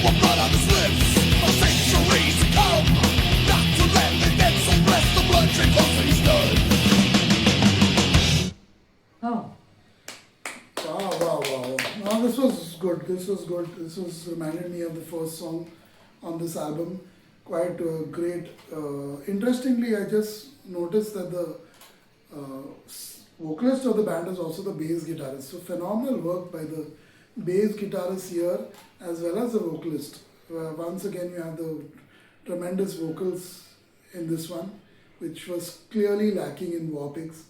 What blood on his lips, a centuries to come. Not to let the dead so bless the blood drink closer he's done. Oh, Wow, wow, wow. No, this was good. This was good. This was reminded me of the first song on this album. Quite great. Interestingly, I just noticed that the vocalist of the band is also the bass guitarist. So phenomenal work by the bass guitarist here as well as the vocalist. Once again, you have the tremendous vocals in this one, which was clearly lacking in Warpix.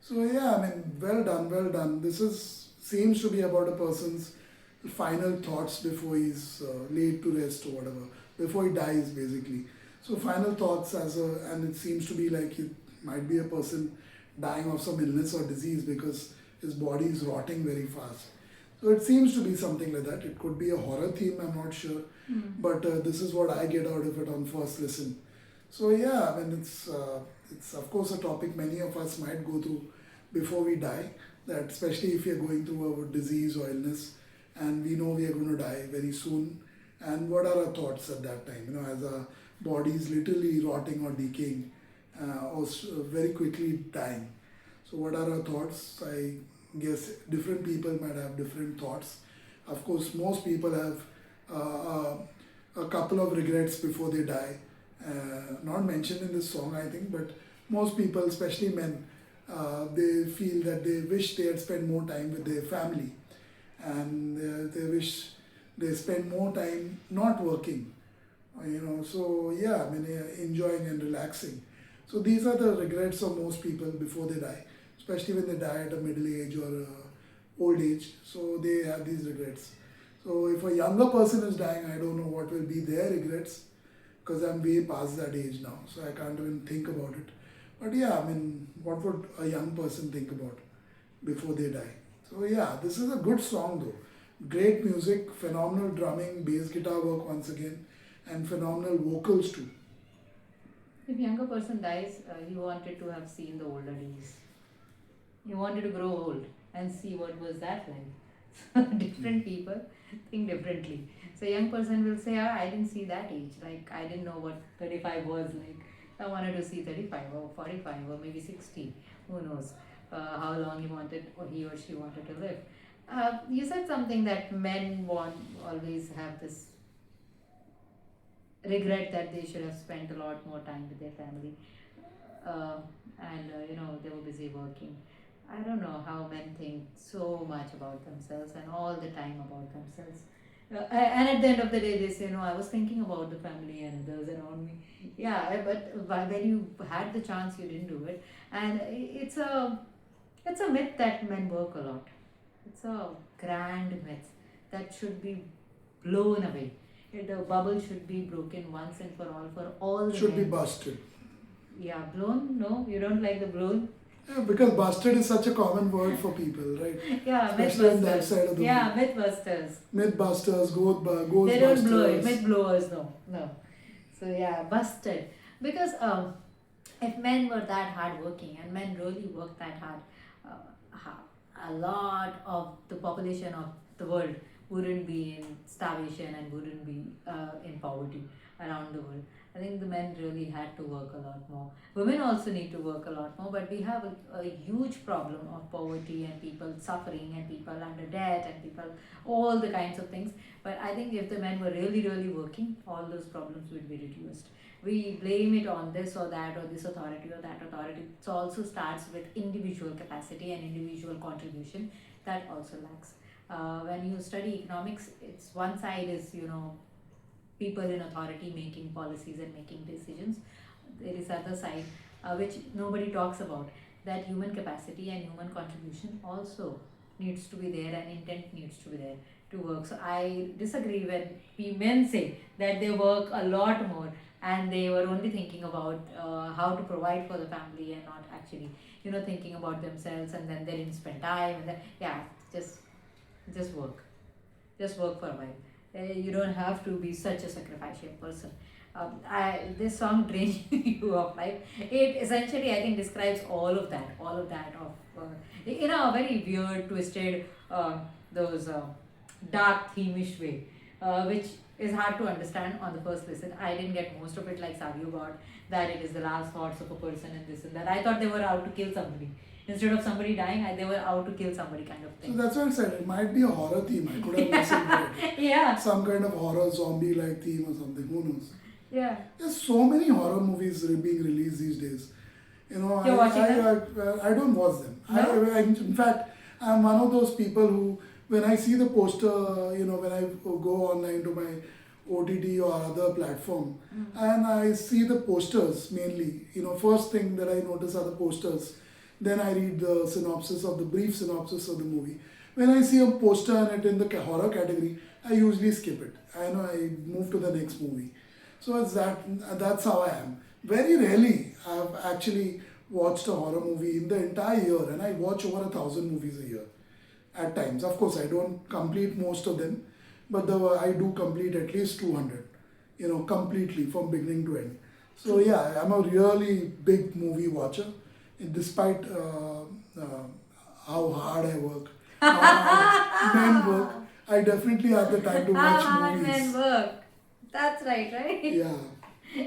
So yeah, I mean, well done, well done. This is seems to be about a person's final thoughts before he's laid to rest or whatever, before he dies basically. So final thoughts and it seems to be like it might be a person dying of some illness or disease because his body is rotting very fast. So it seems to be something like that. It could be a horror theme, I'm not sure, but this is what I get out of it on first listen. So yeah, I mean it's of course a topic many of us might go through before we die. That especially if you're going through a disease or illness, and we know we are going to die very soon. And what are our thoughts at that time? You know, as our body is literally rotting or decaying, or very quickly dying. So what are our thoughts? I guess different people might have different thoughts. Of course, most people have a couple of regrets before they die. Not mentioned in this song, I think, but most people, especially men, they feel that they wish they had spent more time with their family, and they wish they spend more time not working, you know. So yeah, I mean, enjoying and relaxing. So these are the regrets of most people before they die, especially when they die at a middle age or old age. So they have these regrets. So if a younger person is dying, I don't know what will be their regrets, because I'm way past that age now, so I can't even think about it. But yeah, I mean, what would a young person think about before they die? So yeah, this is a good song though. Great music, phenomenal drumming, bass guitar work once again, and phenomenal vocals too. if younger person dies, you wanted to have seen the older days. You wanted to grow old and see what was that like. Different people think differently. So young person will say, I didn't see that age. Like I didn't know what 35 was like. I wanted to see 35 or 45 or maybe 60. Who knows how long he or she wanted to live. You said something that men want always have this regret that they should have spent a lot more time with their family, and they were busy working. I don't know how men think so much about themselves and all the time about themselves. And at the end of the day, they say, "No, I was thinking about the family and others around me." Yeah, but when you had the chance, you didn't do it, and it's a myth that men work a lot. It's a grand myth that should be blown away. The bubble should be broken once and for all the Should be men. busted. Yeah, blown? No, you don't like the blown? Yeah, because busted is such a common word for people, right? Yeah, Especially on that mythbusters. side of the Yeah, world. mythbusters. Mythbusters, They don't blow it. Ghostbusters. Myth blowers, no, no. So yeah, busted. Because if men were that hardworking and men really worked that hard, a lot of the population of the world wouldn't be in starvation and wouldn't be in poverty around the world. I think the men really had to work a lot more. Women also need to work a lot more, but we have a huge problem of poverty and people suffering and people under debt and people, all the kinds of things. But I think if the men were really, really working, all those problems would be reduced. We blame it on this or that or this authority or that authority. It also starts with individual capacity and individual contribution that also lacks. When you study economics, it's one side is, people in authority making policies and making decisions. There is other side which nobody talks about, that human capacity and human contribution also needs to be there and intent needs to be there to work. So I disagree when men say that they work a lot more and they were only thinking about how to provide for the family and not actually thinking about themselves, and then they didn't spend time, and then just work, just work for a while. You don't have to be such a sacrificial person. This song drains you of life. It essentially, I think, describes all of that of in a very weird, twisted, those dark themish way. which is hard to understand on the first listen. I didn't get most of it like Savio got, that it is the last thoughts of a person and this and that. I thought they were out to kill somebody. Instead of somebody dying, they were out to kill somebody kind of So thing. that's what I said. It might be a horror theme. I could have listened to it. Yeah. Some kind of horror zombie-like theme or something. Who knows? Yeah. There's so many horror movies being released these days. You know, You're watching I don't watch them. No? In fact, I'm one of those people who, when I see the poster, you know, when I go online to my OTT or other platform, and I see the posters mainly, you know, first thing that I notice are the posters. Then I read the synopsis of the brief synopsis of the movie. When I see a poster and it in the horror category, I usually skip it. I know I move to the next movie. So it's that's how I am. Very rarely I've actually watched a horror movie in the entire year, and I watch over 1,000 movies a year at times. Of course, I don't complete most of them, but I do complete at least 200, you know, completely from beginning to end. So yeah, I'm a really big movie watcher, despite how hard I work, how hard men work. I definitely have the time to How watch hard movies. men work. That's right? Yeah.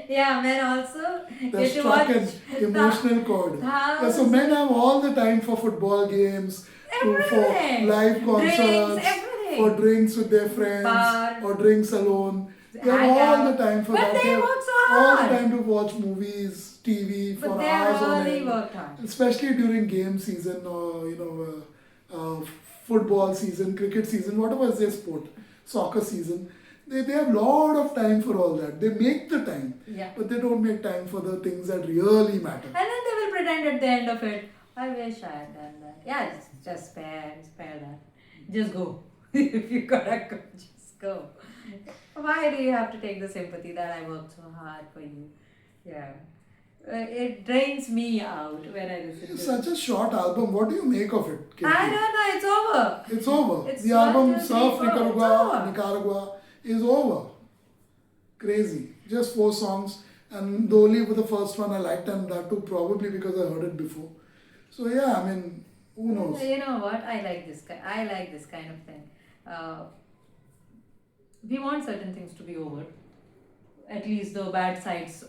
Yeah, men also The get to struck watch and emotional chord. Yeah, so thousands- men have all the time for football games, for Everything. live Drinks, concerts, everything. for drinks with their friends, Bar. or drinks alone. They have Hang all out. the time for But that. they have work so all hard. the time to watch movies, TV But for they hours on really end. worked hard. Especially during game season or football season, cricket season, whatever is their sport, soccer season. They have a lot of time for all that. They make the time, Yeah. but they don't make time for the things that really matter. And then they will pretend at the end of it, I wish I had done that. Yeah, just spare that. Just go. If you gotta go, just go. Why do you have to take the sympathy that I worked so hard for you? Yeah. It drains me out when I listen It's to such a short album. What do you make of it, Kirti? I don't know, it's over. It's over. It's The 1, album 2, 3, Surf 4, it's Nicaragua, over. Nicaragua is over. Crazy. Just 4 songs. And the only with the first one I liked, and that too probably because I heard it before. So yeah, I mean, who knows? You know what? I like this kind of thing. We want certain things to be over. At least the bad sides,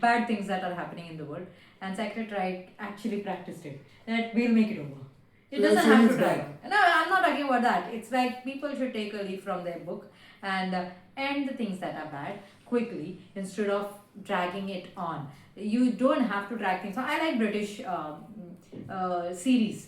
bad things that are happening in the world. And Sacred Reich actually practiced it. That we'll make it over. It So you're doesn't saying have to it's drag. bad? No, I'm not talking about that. It's like people should take a leaf from their book and end the things that are bad quickly instead of dragging it on. You don't have to drag things on. I like British series.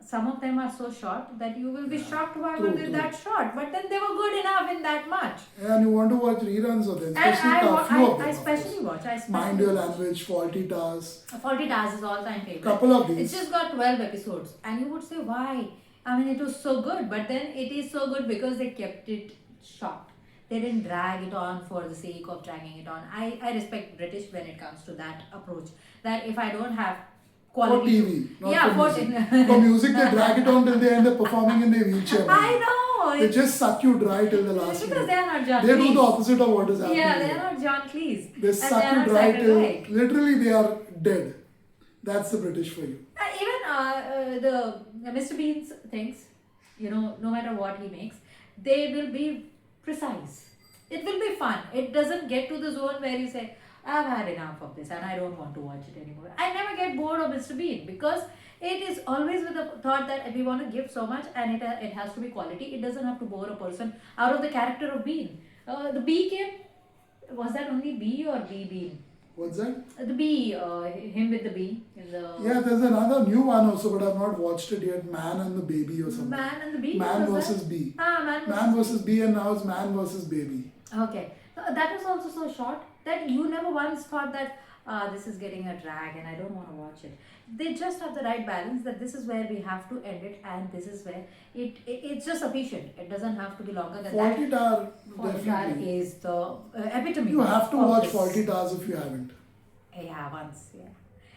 Some of them are so short that you will be shocked why True, were they true. that short. But then they were good enough in that much. And you want to watch reruns of them, And especially a few of them. I of especially course. watch. I especially Mind Your watch. Language, Faulty Towers, Faulty Towers is all-time favorite. couple of It's these. just got 12 episodes, and you would say why? I mean, it was so good, but then it is so good because they kept it short. They didn't drag it on for the sake of dragging it on. I respect British when it comes to that approach. That if I don't have For quality, TV, not yeah, for music. For music, they drag it on till they end up performing in their wheelchair. I know. They just suck you dry till the last because minute. they are not John They do Cleese. the opposite of what is happening. Yeah, they here. are not John Cleese. They And suck they are you not dry Sacred till Reich. literally they are dead. That's the British for you. Even the Mr. Bean's things, you know, no matter what he makes, they will be precise. It will be fun. It doesn't get to the zone where you say, I've had enough of this and I don't want to watch it anymore. I never get bored of Mr. Bean because it is always with the thought that we want to give so much and it has to be quality. It doesn't have to bore a person out of the character of Bean. The bee came, was that only bee or bee Bean? What's that? The bee, him with the bee. In the Yeah, there's another new one also, but I've not watched it yet. Man and the Baby or something. Man and the Bee? Man What was versus that? Bee. Man Man versus Bee, and now it's Man versus Baby. Okay. So that was also so short that you never once thought that this is getting a drag and I don't want to watch it. They just have the right balance that this is where we have to end it and this is where it's just sufficient. It doesn't have to be longer than Faulty Tower, that. That definitely. is the epitome. You have to of watch this. Faulty Towers if you haven't. Yeah, once. Yeah.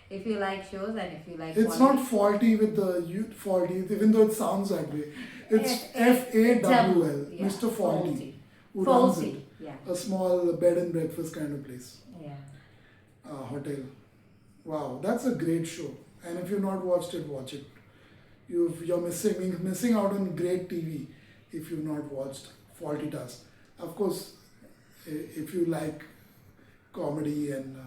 If you like shows and if you like It's quality. not faulty with the faulty, even though it sounds that way. It's F-A-W-L, FAWL, yeah. Mr. Faulty, who Faulty. runs it. Yeah. A small bed and breakfast kind of place, Yeah. hotel. Wow, that's a great show. And if you've not watched it, watch it. You're missing out on great TV if you've not watched Faulty Towers. Of course, if you like comedy and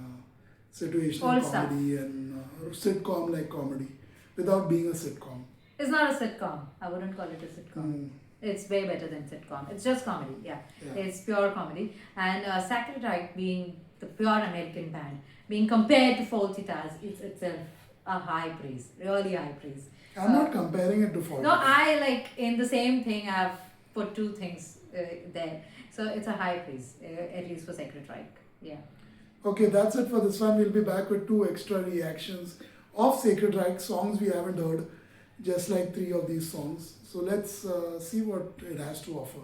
situational All stuff. comedy and sitcom like comedy, without being a sitcom. It's not a sitcom. I wouldn't call it a sitcom. Mm. It's way better than sitcom. It's just comedy, yeah. Yeah. It's pure comedy. And Sacred Reich being the pure American band, being compared to Faulty Towers, it's itself a high praise, really high praise. I'm not comparing it to Faulty No, Towers. I like in the same thing I've put two things there. So it's a high praise, at least for Sacred Reich. Yeah. Okay, that's it for this one. We'll be back with 2 extra reactions of Sacred Reich, songs we haven't heard, just like 3 of these songs. So let's see what it has to offer.